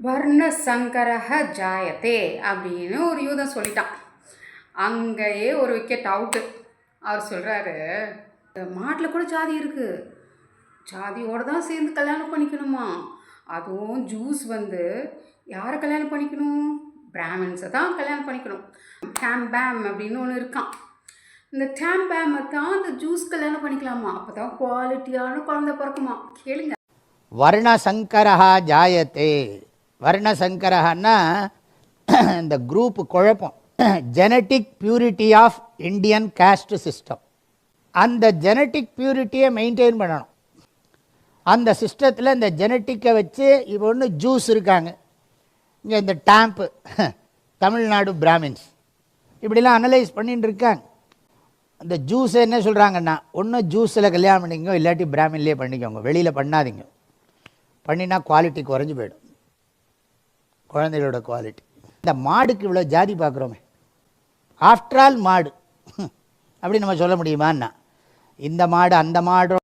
வர்ண சங்கரஹ ஜாயத்தே அப்படின்னு ஒரு யூதன் சொல்லிட்டான். அங்கேயே ஒரு விக்கெட் அவுட்டு. அவர் சொல்கிறாரு, மாட்டில் கூட ஜாதி இருக்குது, ஜாதியோடு தான் சேர்ந்து கல்யாணம் பண்ணிக்கணுமா, அதுவும் ஜூஸ் யாரை கல்யாணம் பண்ணிக்கணும், பிராமின்ஸை தான் கல்யாணம் பண்ணிக்கணும். டேம் பேம் அப்படின்னு ஒன்று இருக்கான். இந்த டேம் பேமை தான் இந்த ஜூஸ் கல்யாணம் பண்ணிக்கலாமா, அப்போ தான் குவாலிட்டியான குழந்தை பிறக்குமா. கேளுங்க. வர்ணசங்கரஹா ஜாயத்தே. வர்ணசங்கரஹன்னா இந்த குரூப் குழப்பம். Genetic purity of Indian caste system. அந்த ஜெனட்டிக் பியூரிட்டியை மெயின்டைன் பண்ணணும். அந்த சிஸ்டத்தில் இந்த ஜெனட்டிக்கை வச்சு இப்போ ஒன்று ஜூஸ் இருக்காங்க, இங்கே இந்த டேம்ப்பு தமிழ்நாடு பிராமின்ஸ் இப்படிலாம் அனலைஸ் பண்ணிட்டு இருக்காங்க. அந்த ஜூஸை என்ன சொல்கிறாங்கன்னா, ஒன்று ஜூஸில் கல்யாணம் பண்ணிக்கோங்க, இல்லாட்டி பிராமின்லேயே பண்ணிக்கோங்க, வெளியில் பண்ணாதீங்க. பண்ணினா குவாலிட்டி குறைஞ்சி போயிடும், குழந்தைகளோட குவாலிட்டி. இந்த மாடுக்கு இவ்வளோ ஜாதி பார்க்குறோமே, ஆஃப்டர் ஆல் மாடு அப்படி நம்ம சொல்ல முடியுமான்னா, இந்த மாடு அந்த மாடு